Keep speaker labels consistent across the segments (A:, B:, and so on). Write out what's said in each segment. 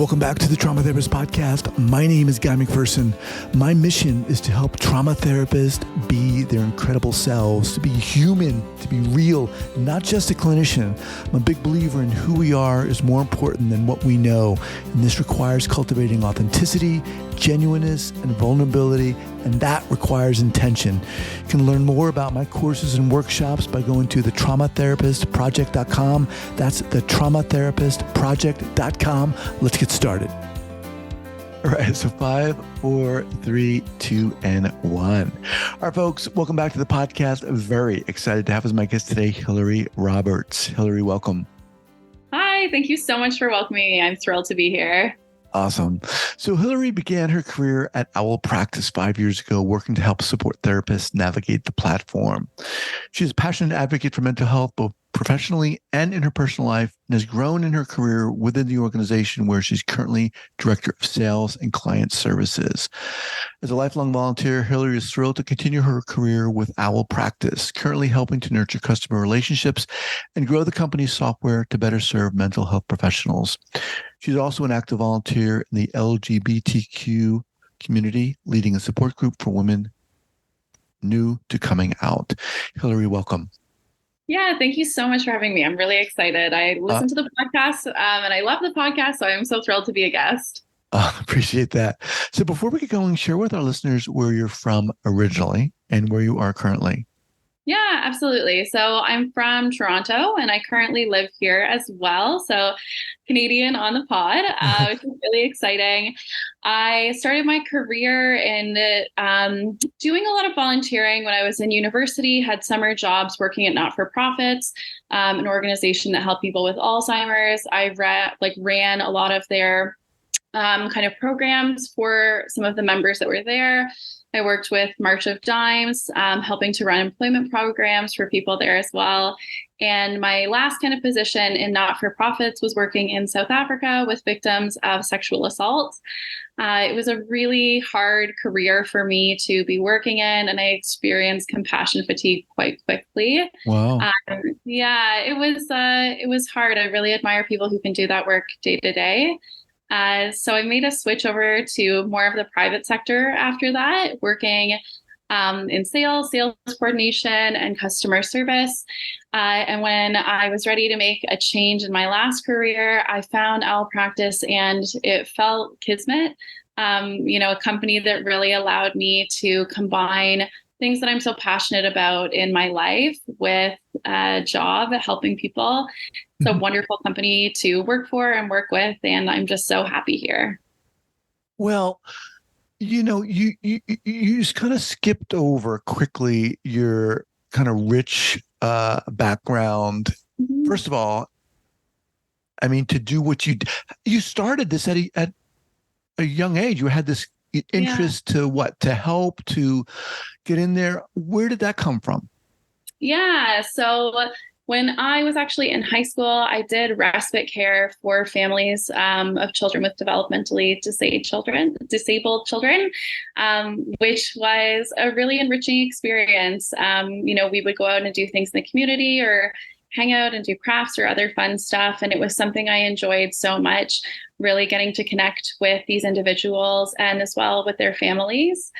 A: welcome back to the Trauma Therapist Podcast. My name is Guy McPherson. My mission is to help trauma therapists be their incredible selves, to be human, to be real, not just a clinician. I'm a big believer in who we are is more important than what we know. And this requires cultivating authenticity, genuineness, and vulnerability, and that requires intention. You can learn more about my courses and workshops by going to thetraumatherapistproject.com. That's thetraumatherapistproject.com. Let's get started. All right, so 5, 4, 3, 2, and 1. All right, folks, welcome back to the podcast. Very excited to have as my guest today, Hilary Roberts. Hilary, welcome.
B: Hi, thank you so much for welcoming me. I'm thrilled to be here.
A: Awesome. So Hilary began her career at Owl Practice 5 years ago, working to help support therapists navigate the platform. She's a passionate advocate for mental health, both professionally and in her personal life, and has grown in her career within the organization where she's currently Director of Sales and Client Services. As a lifelong volunteer, Hilary is thrilled to continue her career with Owl Practice, currently helping to nurture customer relationships and grow the company's software to better serve mental health professionals. She's also an active volunteer in the LGBTQ community, leading a support group for women new to coming out. Hilary, welcome.
B: Yeah, thank you so much for having me. I'm really excited. I listen to the podcast and I love the podcast, so I'm so thrilled to be a guest.
A: Appreciate that. So before we get going, share with our listeners where you're from originally and where you are currently.
B: Yeah, absolutely. So I'm from Toronto and I currently live here as well. So Canadian on the pod, which is really exciting. I started my career in doing a lot of volunteering when I was in university, had summer jobs working at not-for-profits, an organization that helped people with Alzheimer's. I ran a lot of their kind of programs for some of the members that were there. I worked with March of Dimes, helping to run employment programs for people there as well. And my last kind of position in not-for-profits was working in South Africa with victims of sexual assault. It was a really hard career for me to be working in, and I experienced compassion fatigue quite quickly.
A: Wow.
B: It was hard. I really admire people who can do that work day to day. So I made a switch over to more of the private sector after that, working in sales coordination, and customer service. And when I was ready to make a change in my last career, I found Owl Practice and it felt kismet. A company that really allowed me to combine things that I'm so passionate about in my life with a job helping people. It's a wonderful company to work for and work with, and I'm just so happy here.
A: Well, you just kind of skipped over quickly your kind of rich background. Mm-hmm. First of all, I mean, to do what you started this at a young age. You had this interest to help, to get in there. Where did that come from? Yeah.
B: So when I was actually in high school, I did respite care for families of children with developmentally disabled children, which was a really enriching experience. We would go out and do things in the community or hang out and do crafts or other fun stuff. And it was something I enjoyed so much, really getting to connect with these individuals and as well with their families.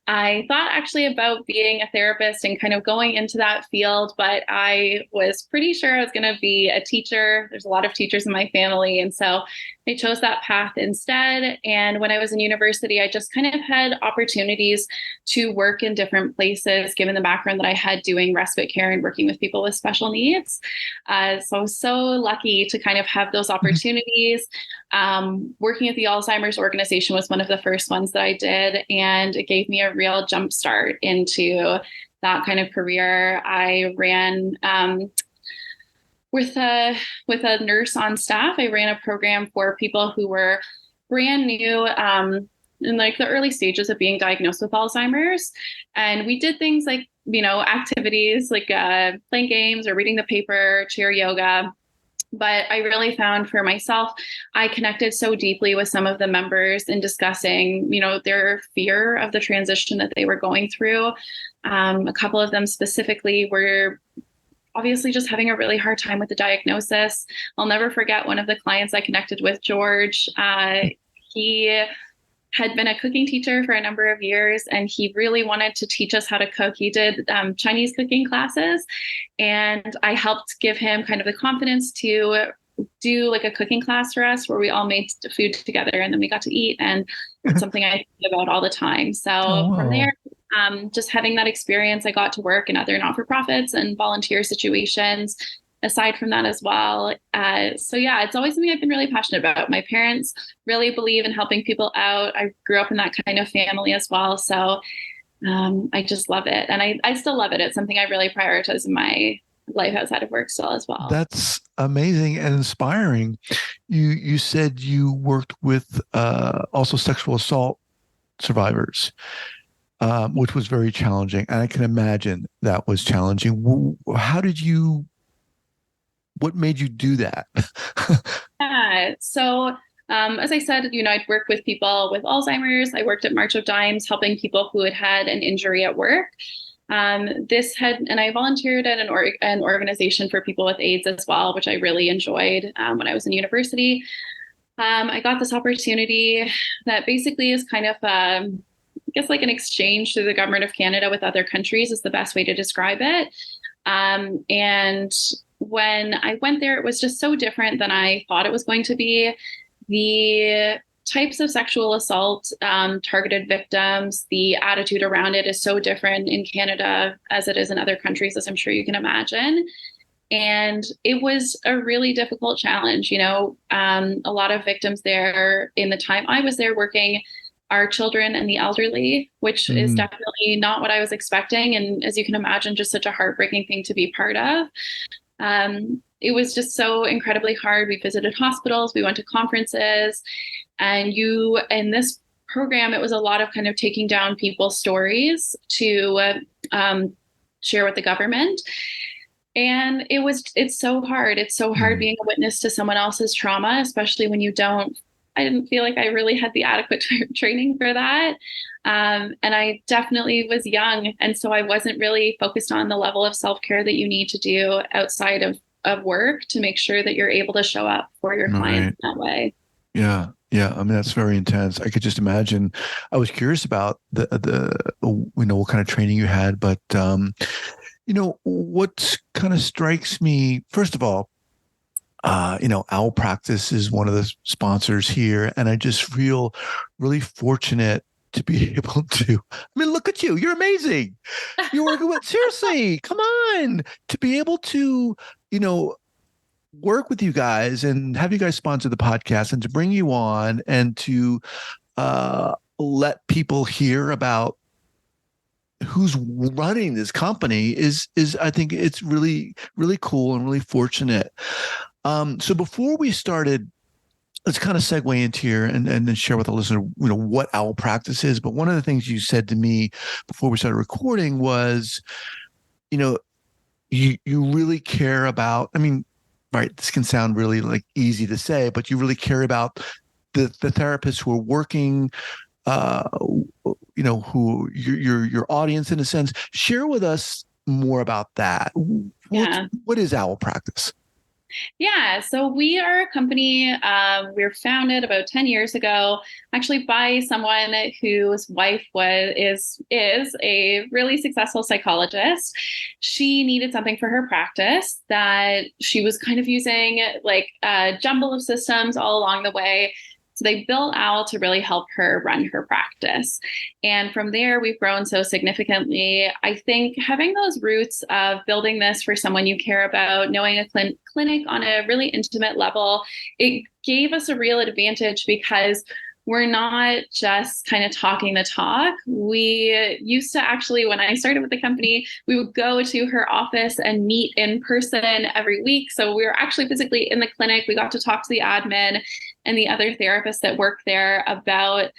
B: I thought actually about being a therapist and kind of going into that field, but I was pretty sure I was going to be a teacher. There's a lot of teachers in my family. And so I chose that path instead. And when I was in university, I just kind of had opportunities to work in different places, given the background that I had doing respite care and working with people with special needs. So I was so lucky to kind of have those opportunities. Working at the Alzheimer's organization was one of the first ones that I did, and it gave me a real jump start into that kind of career. I ran with a nurse on staff. I ran a program for people who were brand new in like the early stages of being diagnosed with Alzheimer's. And we did things like, activities like playing games or reading the paper, chair yoga. But I really found for myself, I connected so deeply with some of the members in discussing, their fear of the transition that they were going through. A couple of them specifically were obviously just having a really hard time with the diagnosis. I'll never forget one of the clients I connected with, George. He had been a cooking teacher for a number of years, and he really wanted to teach us how to cook. He did Chinese cooking classes, and I helped give him kind of the confidence to do like a cooking class for us where we all made food together and then we got to eat. And it's something I think about all the time. So from
A: Oh,
B: there, just having that experience, I got to work in other not-for-profits and volunteer situations aside from that as well. So yeah, it's always something I've been really passionate about. My parents really believe in helping people out. I grew up in that kind of family as well. So I just love it. And I still love it. It's something I really prioritize in my life outside of work still as well.
A: that's amazing and inspiring. You said you worked with also sexual assault survivors, which was very challenging, and I can imagine that was challenging. How did you? What made you do that?
B: Yeah. So, as I said, I'd work with people with Alzheimer's. I worked at March of Dimes, helping people who had an injury at work. And I volunteered at an organization for people with AIDS as well, which I really enjoyed when I was in university. I got this opportunity that basically is kind of, I guess, like an exchange through the government of Canada with other countries is the best way to describe it. And when I went there, it was just so different than I thought it was going to be. The types of sexual assault targeted victims, the attitude around it is so different in Canada as it is in other countries, as I'm sure you can imagine. And it was a really difficult challenge. A lot of victims there in the time I was there working are children and the elderly, which is
A: Mm,
B: definitely not what I was expecting. And as you can imagine, just such a heartbreaking thing to be part of. It was just so incredibly hard. We visited hospitals, we went to conferences, and in this program, it was a lot of kind of taking down people's stories to share with the government. And it's so hard. It's so hard
A: mm,
B: being a witness to someone else's trauma, especially when I didn't feel like I really had the adequate training for that. And I definitely was young. And so I wasn't really focused on the level of self-care that you need to do outside of work to make sure that you're able to show up for your clients
A: right.
B: in that way.
A: Yeah. Yeah. I mean, that's very intense. I could just imagine. I was curious about what kind of training you had, but what kind of strikes me, first of all, Owl Practice is one of the sponsors here, and I just feel really fortunate to be able to. I mean, look at you. You're amazing. You're working with, seriously, come on, to be able to, you know, work with you guys and have you guys sponsor the podcast and to bring you on and to let people hear about who's running this company is I think it's really, really cool and really fortunate. So before we started, let's kind of segue into here and then share with the listener, what Owl Practice is. But one of the things you said to me before we started recording was, you know, you really care about, I mean, right, this can sound really like easy to say, but you really care about the therapists who are working, uh, who your audience in a sense. Share with us more about that.
B: Yeah.
A: What is Owl Practice?
B: Yeah, so we are a company. We were founded about 10 years ago, actually by someone whose wife is a really successful psychologist. She needed something for her practice that she was kind of using like a jumble of systems all along the way. So they built Owl to really help her run her practice. And from there, we've grown so significantly. I think having those roots of building this for someone you care about, knowing a clinic on a really intimate level, it gave us a real advantage because we're not just kind of talking the talk. We used to actually, when I started with the company, we would go to her office and meet in person every week. So we were actually physically in the clinic. We got to talk to the admin and the other therapists that work there about,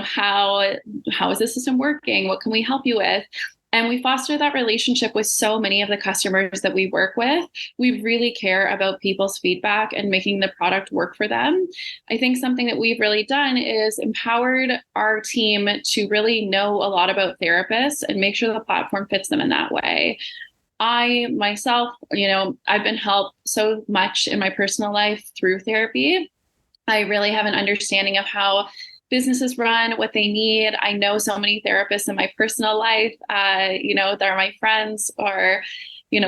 B: how is the system working? What can we help you with? And we foster that relationship with so many of the customers that we work with. We really care about people's feedback and making the product work for them. I think something that we've really done is empowered our team to really know a lot about therapists and make sure the platform fits them in that way. I myself, I've been helped so much in my personal life through therapy. I really have an understanding of how businesses run, what they need. I know so many therapists in my personal life, they're my friends or,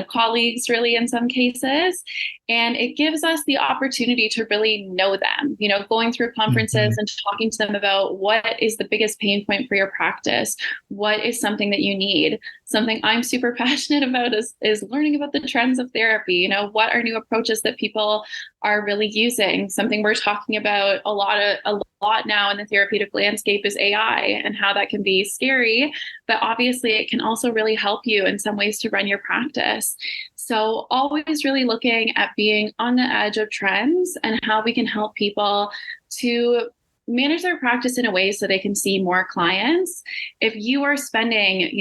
B: colleagues really in some cases. And it gives us the opportunity to really know them, going through
A: Mhm.
B: conferences and talking to them about what is the biggest pain point for your practice. What is something that you need? Something I'm super passionate about is learning about the trends of therapy. What are new approaches that people are really using? Something we're talking about a lot now in the therapeutic landscape is AI and how that can be scary, but obviously it can also really help you in some ways to run your practice. So always really looking at being on the edge of trends and how we can help people to manage their practice in a way so they can see more clients. If you are spending,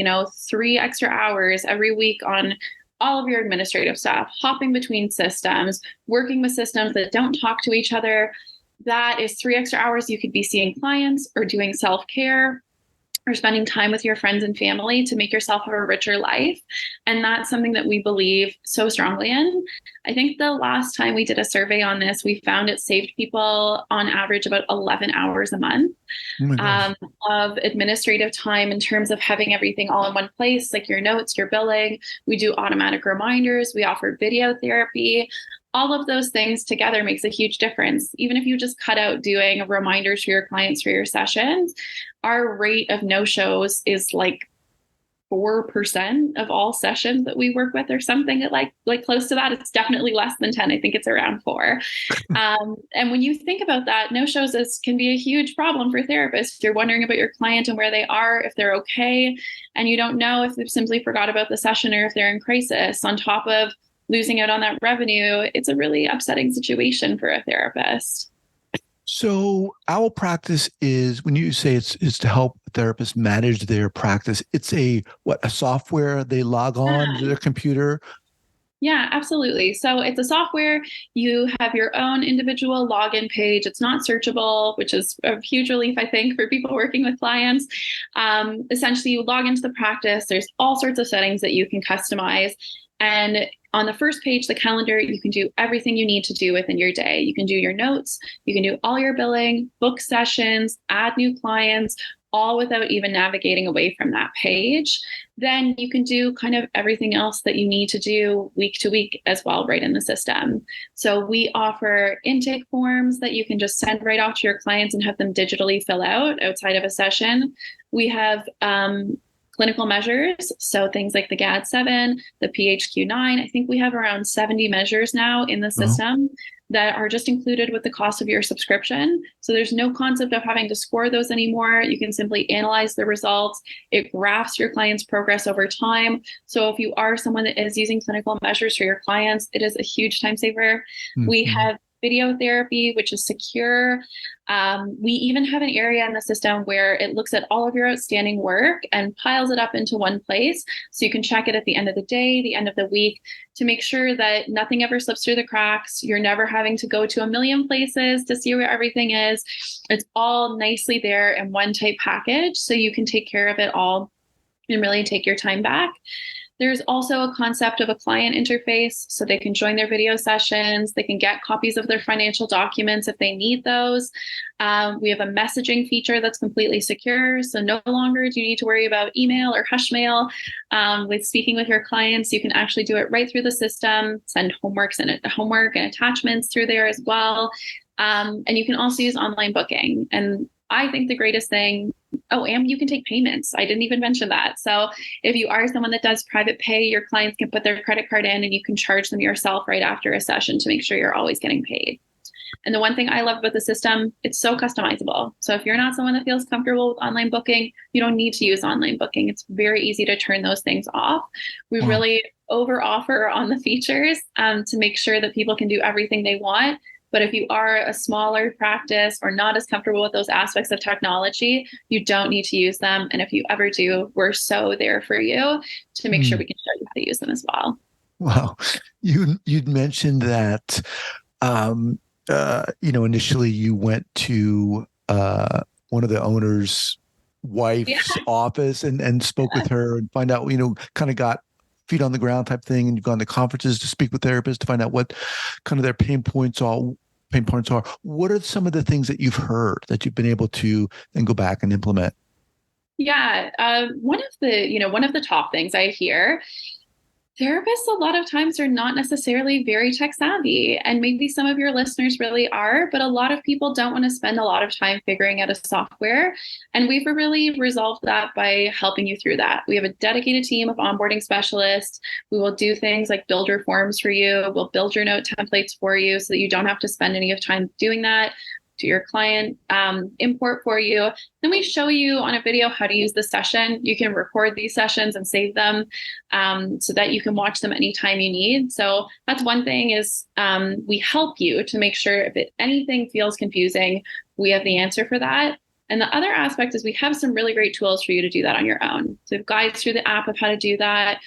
B: 3 extra hours every week on all of your administrative stuff, hopping between systems, working with systems that don't talk to each other, that is 3 extra hours you could be seeing clients or doing self-care or spending time with your friends and family to make yourself have a richer life. And that's something that we believe so strongly in. I think the last time we did a survey on this, we found it saved people on average about 11 hours a month
A: Oh my gosh.
B: um, of administrative time in terms of having everything all in one place, like your notes, your billing. We do automatic reminders. We offer video therapy. All of those things together makes a huge difference. Even if you just cut out doing reminders for your clients for your sessions, our rate of no shows is like 4% of all sessions that we work with or something like close to that. It's definitely less than 10. I think it's around 4. And when you think about that, no shows can be a huge problem for therapists. You're wondering about your client and where they are, if they're okay, and you don't know if they've simply forgot about the session or if they're in crisis. On top of losing out on that revenue, it's a really upsetting situation for a therapist.
A: So Owl Practice is, when you say it's to help therapists manage their practice, it's a software they log on to
B: Yeah.
A: their computer.
B: Yeah, absolutely. So it's a software. You have your own individual login page. It's not searchable, which is a huge relief, I think, for people working with clients. Essentially, you log into the practice. There's all sorts of settings that you can customize. And on the first page, the calendar, you can do everything you need to do within your day. You can do your notes, you can do all your billing, book sessions, add new clients, all without even navigating away from that page. Then you can do kind of everything else that you need to do week to week as well, right in the system. So we offer intake forms that you can just send right off to your clients and have them digitally fill out outside of a session. We have clinical measures, so things like the GAD-7, the PHQ-9. I think we have around 70 measures now in the
A: Oh,
B: system that are just included with the cost of your subscription. So there's no concept of having to score those anymore. You can simply analyze the results. It graphs your client's progress over time. So if you are someone that is using clinical measures for your clients, it is a huge time saver. We
A: mhm.
B: have video therapy, which is secure. We even have an area in the system where it looks at all of your outstanding work and piles it up into one place. So you can check it at the end of the day, the end of the week, to make sure that nothing ever slips through the cracks. You're never having to go to a million places to see where everything is. It's all nicely there in one type package. So you can take care of it all and really take your time back. There's also a concept of a client interface, so they can join their video sessions. They can get copies of their financial documents if they need those. We have a messaging feature that's completely secure, so no longer do you need to worry about email or hush mail. With speaking with your clients, you can actually do it right through the system, send homework and attachments through there as well. And you can also use online booking. And I think the greatest thing, oh, and you can take payments. I didn't even mention that. So if you are someone that does private pay, your clients can put their credit card in and you can charge them yourself right after a session to make sure you're always getting paid. And the one thing I love about the system, it's so customizable. So if you're not someone that feels comfortable with online booking, you don't need to use online booking. It's very easy to turn those things off. We
A: Wow.
B: really over offer on the features to make sure that people can do everything they want. But if you are a smaller practice or not as comfortable with those aspects of technology, you don't need to use them. And if you ever do, we're so there for you to make sure
A: Mm.
B: we can show you how to use them as well.
A: Wow. You'd mentioned that um initially you went to one of the owner's
B: Yeah.
A: wife's office and spoke with her and find out, kind of got feet on the ground type thing, and you've gone to conferences to speak with therapists to find out what kind of their pain points are. What are some of the things that you've heard that you've been able to then go back and implement?
B: Yeah, one of the top things I hear, therapists a lot of times are not necessarily very tech savvy, and maybe some of your listeners really are, but a lot of people don't want to spend a lot of time figuring out a software. And we've really resolved that by helping you through that. We have a dedicated team of onboarding specialists. We will do things like build your forms for you. We'll build your note templates for you so that you don't have to spend any of time doing that. To your client, import for you. Then we show you on a video how to use the session. You can record these sessions and save them so that you can watch them anytime you need. So that's one thing is we help you to make sure if anything feels confusing, we have the answer for that. And the other aspect is we have some really great tools for you to do that on your own. So we have guides through the app of how to do that.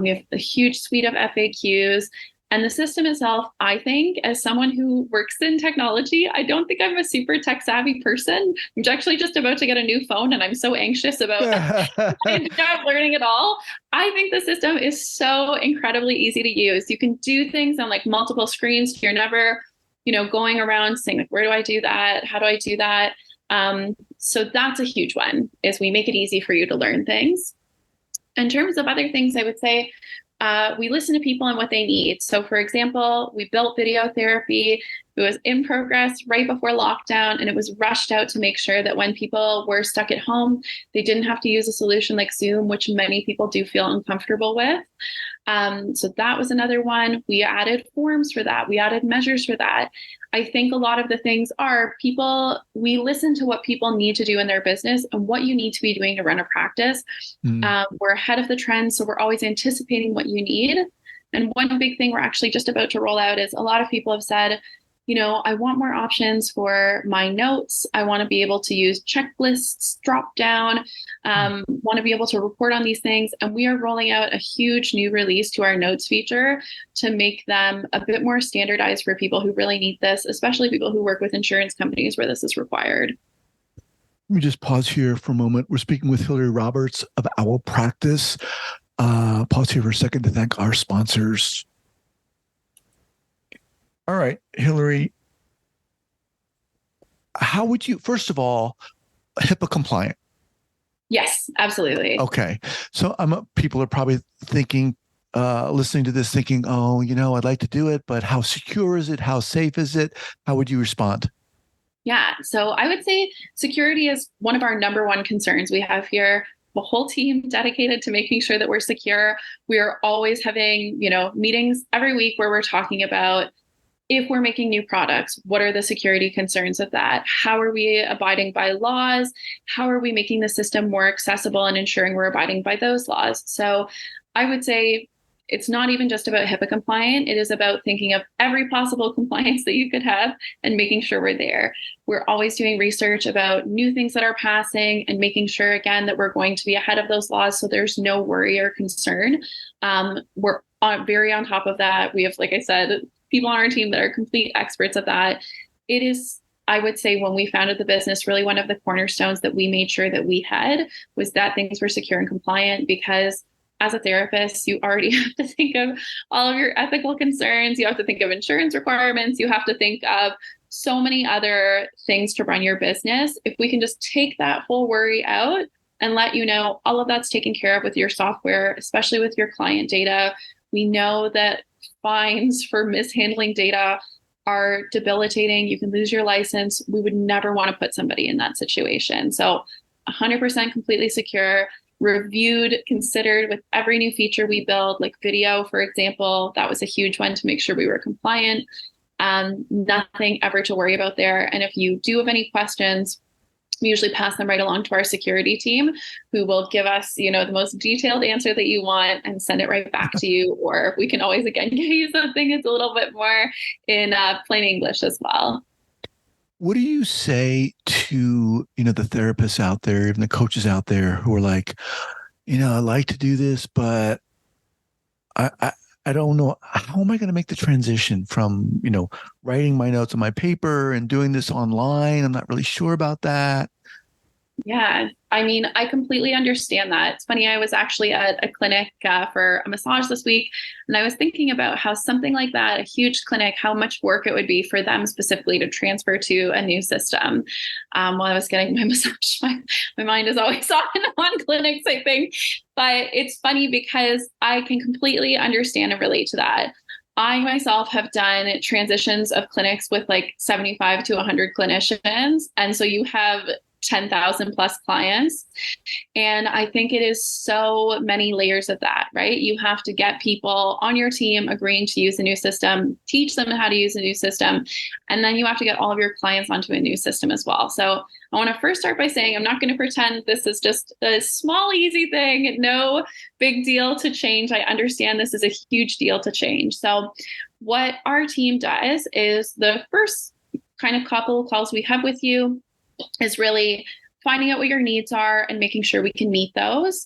B: We have a huge suite of FAQs. And the system itself, I think, as someone who works in technology, I don't think I'm a super tech savvy person. I'm actually just about to get a new phone and I'm so anxious about learning it all. I think the system is so incredibly easy to use. You can do things on like multiple screens. You're never, going around saying, like, where do I do that? How do I do that? So that's a huge one, is we make it easy for you to learn things. In terms of other things, I would say, we listen to people and what they need. So for example, we built video therapy. It was in progress right before lockdown, and it was rushed out to make sure that when people were stuck at home, they didn't have to use a solution like Zoom, which many people do feel uncomfortable with. So that was another one. We added forms for that. We added measures for that. I think a lot of the things are we listen to what people need to do in their business and what you need to be doing to run a practice. We're ahead of the trend, so we're always anticipating what you need. And one big thing we're actually just about to roll out is a lot of people have said, I want more options for my notes. I want to be able to use checklists, drop down, want to be able to report on these things. And we are rolling out a huge new release to our notes feature to make them a bit more standardized for people who really need this, especially people who work with insurance companies where this is required.
A: Let me just pause here for a moment. We're speaking with Hilary Roberts of Owl Practice. Pause here for a second to thank our sponsors. All right, Hilary, how would you, first of all, HIPAA compliant?
B: Yes, absolutely.
A: Okay. So people are probably thinking, listening to this thinking, oh, I'd like to do it, but how secure is it? How safe is it? How would you respond?
B: Yeah. So I would say security is one of our number one concerns. We have here the whole team dedicated to making sure that we're secure. We are always having, meetings every week where we're talking about, if we're making new products, what are the security concerns of that? How are we abiding by laws? How are we making the system more accessible and ensuring we're abiding by those laws? So I would say it's not even just about HIPAA compliant. It is about thinking of every possible compliance that you could have and making sure we're there. We're always doing research about new things that are passing and making sure, again, that we're going to be ahead of those laws so there's no worry or concern. We're very on top of that. We have, like I said, people on our team that are complete experts of that. It is, I would say, when we founded the business, really one of the cornerstones that we made sure that we had was that things were secure and compliant, because as a therapist, you already have to think of all of your ethical concerns. You have to think of insurance requirements. You have to think of so many other things to run your business. If we can just take that whole worry out and let you know all of that's taken care of with your software, especially with your client data. We know that fines for mishandling data are debilitating. You can lose your license. We would never want to put somebody in that situation. So 100% completely secure, reviewed, considered with every new feature we build, like video, for example. That was a huge one to make sure we were compliant. Nothing ever to worry about there. And if you do have any questions, we usually pass them right along to our security team, who will give us, the most detailed answer that you want and send it right back to you. Or we can always, again, give you something that's a little bit more in plain English as well.
A: What do you say to, the therapists out there, even the coaches out there who are like, I like to do this, but I don't know, how am I going to make the transition from, writing my notes on my paper and doing this online? I'm not really sure about that.
B: Yeah, I mean, I completely understand that. It's funny, I was actually at a clinic for a massage this week, and I was thinking about how something like that, a huge clinic, how much work it would be for them specifically to transfer to a new system. While I was getting my massage, my mind is always on clinics, I think. But it's funny because I can completely understand and relate to that. I myself have done transitions of clinics with like 75 to 100 clinicians. And so you have 10,000 plus clients. And I think it is so many layers of that, right? You have to get people on your team agreeing to use a new system, teach them how to use a new system, and then you have to get all of your clients onto a new system as well. So I want to first start by saying I'm not going to pretend this is just a small, easy thing, no big deal to change. I understand this is a huge deal to change. So what our team does is the first kind of couple of calls we have with you is really finding out what your needs are and making sure we can meet those.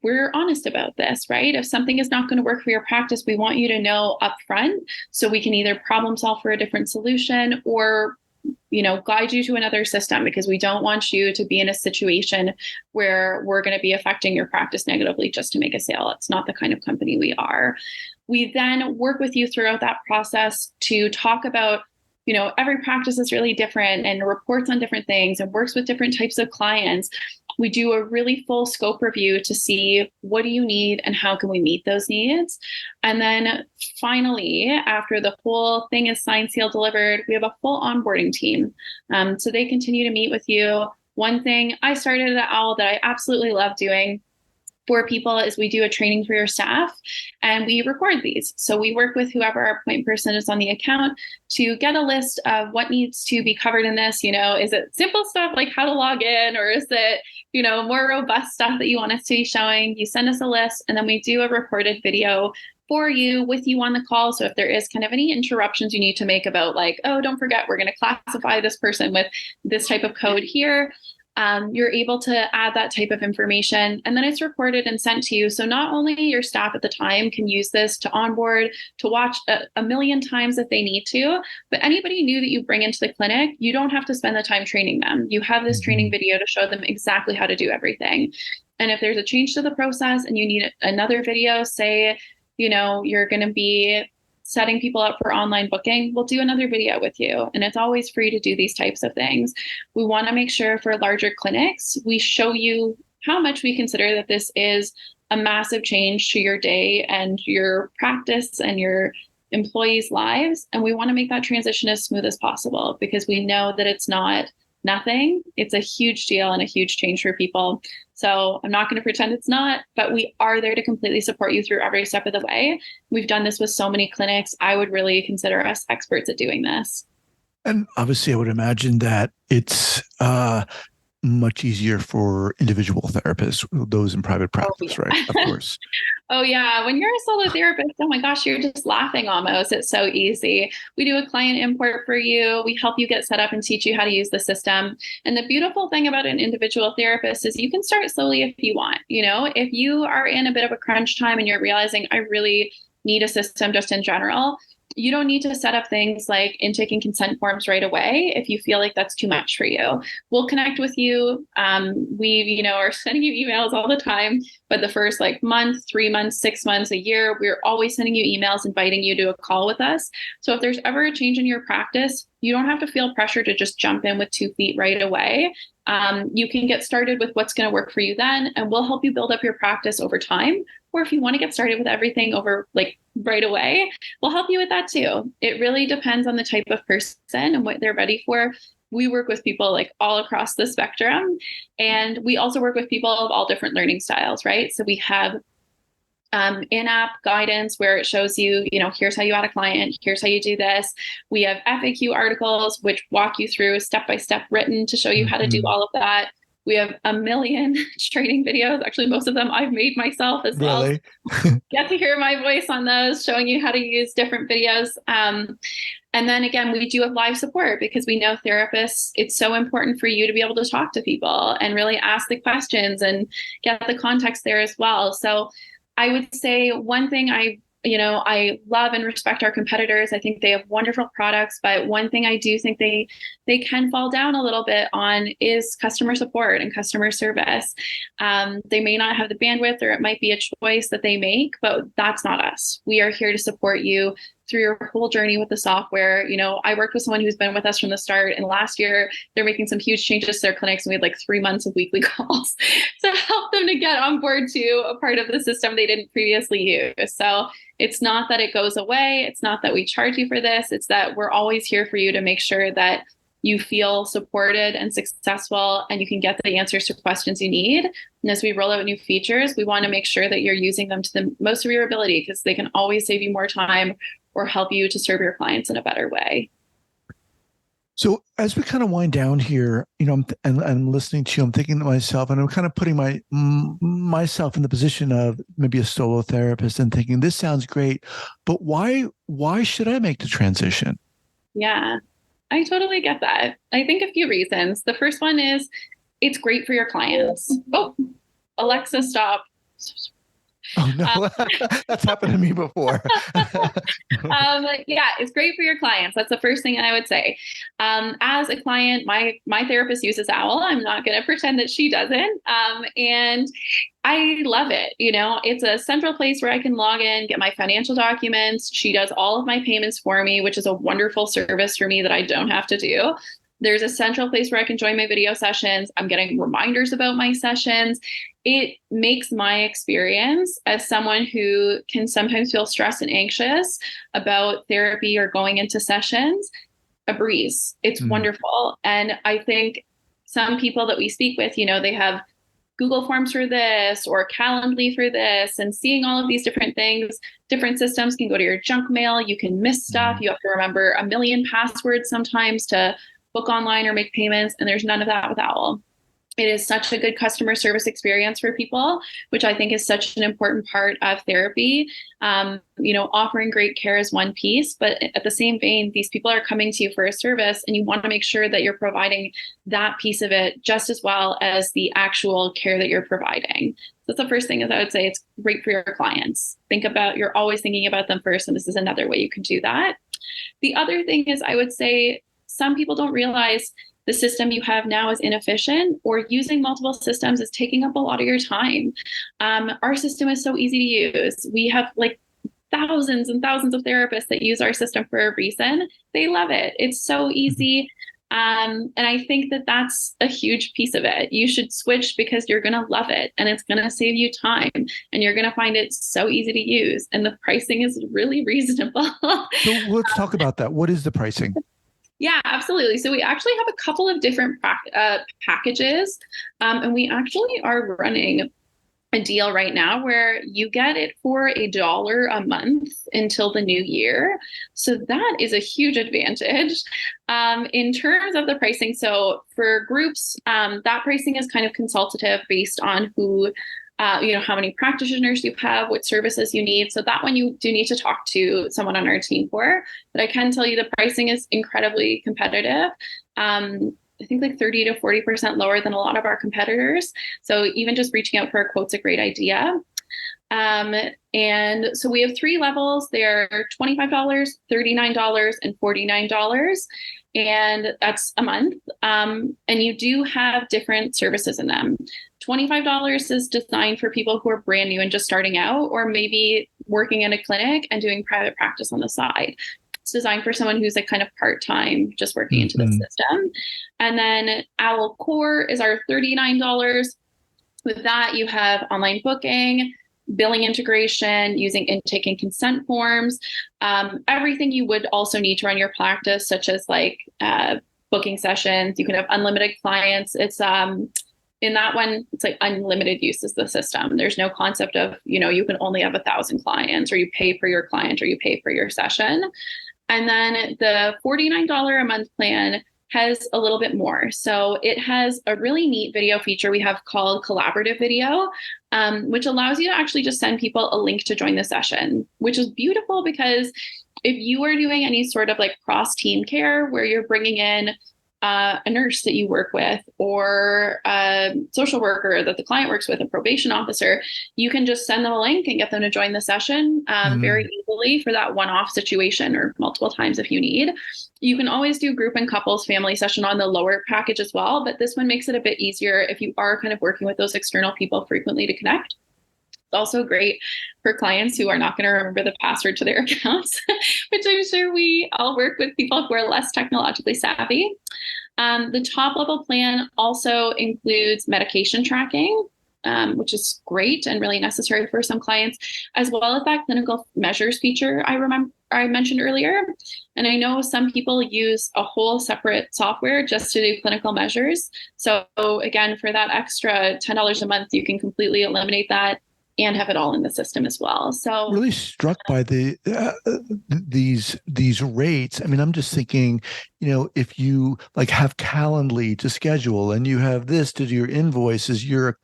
B: We're honest about this, right? If something is not going to work for your practice, we want you to know upfront so we can either problem solve for a different solution or guide you to another system, because we don't want you to be in a situation where we're going to be affecting your practice negatively just to make a sale. It's not the kind of company we are. We then work with you throughout that process to talk about every practice is really different and reports on different things and works with different types of clients. We do a really full scope review to see what do you need and how can we meet those needs. And then finally, after the whole thing is signed, sealed, delivered, we have a full onboarding team. So they continue to meet with you. One thing I started at OWL that I absolutely love doing for people is we do a training for your staff and we record these. So we work with whoever our point person is on the account to get a list of what needs to be covered in this. Is it simple stuff like how to log in, or is it, more robust stuff that you want us to be showing? You send us a list and then we do a recorded video for you with you on the call. So if there is kind of any interruptions you need to make about like, oh, don't forget, we're going to classify this person with this type of code here. You're able to add that type of information and then it's recorded and sent to you. So not only your staff at the time can use this to onboard, to watch a million times if they need to, but anybody new that you bring into the clinic, you don't have to spend the time training them. You have this training video to show them exactly how to do everything. And if there's a change to the process and you need another video, say, you're going to be setting people up for online booking, we'll do another video with you. And it's always free to do these types of things. We want to make sure for larger clinics, we show you how much we consider that this is a massive change to your day and your practice and your employees' lives. And we want to make that transition as smooth as possible because we know that it's not nothing. It's a huge deal and a huge change for people. So I'm not going to pretend it's not, but we are there to completely support you through every step of the way. We've done this with so many clinics. I would really consider us experts at doing this.
A: And obviously, I would imagine that it's much easier for individual therapists, those in private practice, right? Of course.
B: Oh, yeah. When you're a solo therapist, oh my gosh, you're just laughing almost. It's so easy. We do a client import for you. We help you get set up and teach you how to use the system. And the beautiful thing about an individual therapist is you can start slowly if you want. If you are in a bit of a crunch time and you're realizing I really need a system just in general, you don't need to set up things like intake and consent forms right away if you feel like that's too much for you. We'll connect with you. We, are sending you emails all the time, but the first month, 3 months, 6 months, a year, we're always sending you emails, inviting you to a call with us. So if there's ever a change in your practice, you don't have to feel pressure to just jump in with 2 feet right away. You can get started with what's going to work for you then, and we'll help you build up your practice over time. Or if you want to get started with everything over right away, we'll help you with that too. It really depends on the type of person and what they're ready for. We work with people all across the spectrum, and we also work with people of all different learning styles, right? So we have in-app guidance where it shows you, here's how you add a client, here's how you do this. We have FAQ articles, which walk you through step-by-step written to show you how to do all of that. We have a million training videos. Actually, most of them I've made myself as well.
A: Really?
B: Get to hear my voice on those, showing you how to use different videos. And then again, we do have live support because we know therapists, it's so important for you to be able to talk to people and really ask the questions and get the context there as well. So I would say one thing I I love and respect our competitors. I think they have wonderful products, but one thing I do think they can fall down a little bit on is customer support and customer service. They may not have the bandwidth, or it might be a choice that they make, but that's not us. We are here to support you through your whole journey with the software. I worked with someone who's been with us from the start, and last year they're making some huge changes to their clinics, and we had like 3 months of weekly calls to help them to get on board to a part of the system they didn't previously use. So it's not that it goes away. It's not that we charge you for this. It's that we're always here for you to make sure that you feel supported and successful, and you can get the answers to questions you need. And as we roll out new features, we want to make sure that you're using them to the most of your ability, because they can always save you more time or help you to serve your clients in a better way.
A: So as we kind of wind down here, I'm listening to you, I'm thinking to myself, and I'm kind of putting myself in the position of maybe a solo therapist and thinking, this sounds great, but why should I make the transition?
B: Yeah, I totally get that. I think a few reasons. The first one is it's great for your clients. Oh, Alexa, stop.
A: Oh no, that's happened to me before.
B: Yeah, it's great for your clients. That's the first thing I would say. As a client, my therapist uses Owl. I'm not going to pretend that she doesn't. And I love it. It's a central place where I can log in, get my financial documents. She does all of my payments for me, which is a wonderful service for me that I don't have to do. There's a central place where I can join my video sessions. I'm getting reminders about my sessions. It makes my experience as someone who can sometimes feel stressed and anxious about therapy or going into sessions a breeze. It's wonderful. And I think some people that we speak with, they have Google Forms for this or Calendly for this, and seeing all of these different things. Different systems can go to your junk mail. You can miss stuff. You have to remember a million passwords sometimes to book online or make payments, and there's none of that with Owl. It is such a good customer service experience for people, which I think is such an important part of therapy. Offering great care is one piece, but at the same vein, these people are coming to you for a service, and you want to make sure that you're providing that piece of it just as well as the actual care that you're providing. So that's the first thing is I would say it's great for your clients. You're always thinking about them first, and this is another way you can do that. The other thing is I would say some people don't realize the system you have now is inefficient, or using multiple systems is taking up a lot of your time. Our system is so easy to use. We have like thousands and thousands of therapists that use our system for a reason. They love it. It's so easy. And I think that that's a huge piece of it. You should switch because you're going to love it, and it's going to save you time, and you're going to find it so easy to use. And the pricing is really reasonable.
A: So let's talk about that. What is the pricing?
B: Yeah, absolutely. So we actually have a couple of different packages, and we actually are running a deal right now where you get it for $1 a month until the new year. So that is a huge advantage. In terms of the pricing, so for groups, that pricing is kind of consultative based on how many practitioners you have, what services you need. So that one you do need to talk to someone on our team for. But I can tell you the pricing is incredibly competitive. I think like 30 to 40% lower than a lot of our competitors. So even just reaching out for a quote's a great idea. And so we have 3 levels. They're $25, $39, and $49. And that's a month. And you do have different services in them. $25 is designed for people who are brand new and just starting out, or maybe working in a clinic and doing private practice on the side. It's designed for someone who's like kind of part-time, just working into the system. And then Owl Core is our $39. With that, you have online booking, billing integration, using intake and consent forms, everything you would also need to run your practice, such as like booking sessions. You can have unlimited clients. It's in that one, it's like unlimited use is the system. There's no concept of, you can only have 1,000 clients, or you pay for your client, or you pay for your session. And then the $49 a month plan has a little bit more. So it has a really neat video feature we have called collaborative video, which allows you to actually just send people a link to join the session, which is beautiful because if you are doing any sort of like cross team care where you're bringing in a nurse that you work with, or a social worker that the client works with, a probation officer, you can just send them a link and get them to join the session very easily for that one-off situation, or multiple times if you need. You can always do group and couples family session on the lower package as well, but this one makes it a bit easier if you are kind of working with those external people frequently to connect. It's also great for clients who are not going to remember the password to their accounts, which I'm sure we all work with people who are less technologically savvy. The top level plan also includes medication tracking, which is great and really necessary for some clients, as well as that clinical measures feature I mentioned earlier. And I know some people use a whole separate software just to do clinical measures. So again, for that extra $10 a month, you can completely eliminate that and have it all in the system as well. So
A: really struck by these rates. I mean, I'm just thinking, if you like have Calendly to schedule and you have this to do your invoices, you're,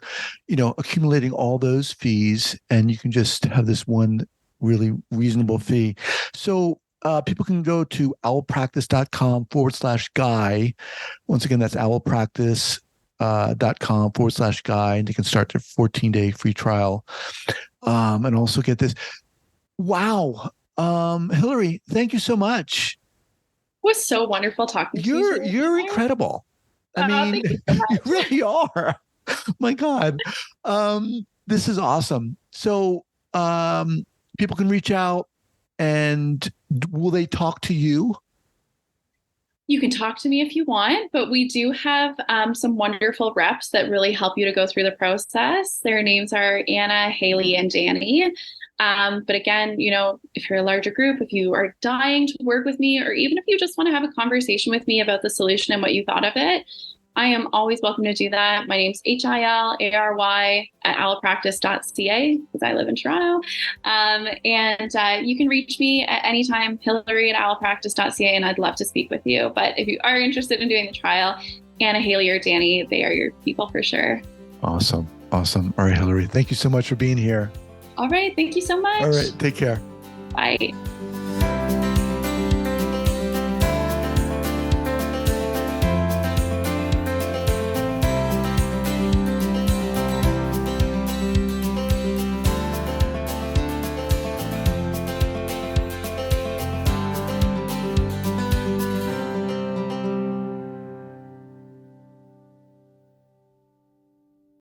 A: accumulating all those fees, and you can just have this one really reasonable fee. So people can go to owlpractice.com/guy. Once again, that's owlpractice.com/guy, and you can start their 14-day free trial. And also get this. Wow. Hilary, thank you so much.
B: It was so wonderful talking to you.
A: You're incredible. I mean,
B: thank you so much.
A: You really are. My God. This is awesome. So people can reach out, and will they talk to you?
B: You can talk to me if you want, but we do have some wonderful reps that really help you to go through the process. Their names are Anna, Haley, and Danny. But again, if you're a larger group, if you are dying to work with me, or even if you just want to have a conversation with me about the solution and what you thought of it, I am always welcome to do that. My name's Hilary at owlpractice.ca, because I live in Toronto. And you can reach me at any time, Hilary at owlpractice.ca, and I'd love to speak with you. But if you are interested in doing the trial, Anna, Haley, or Danny, they are your people for sure.
A: Awesome. All right, Hilary, thank you so much for being here.
B: All right. Thank you so much.
A: All right. Take care.
B: Bye.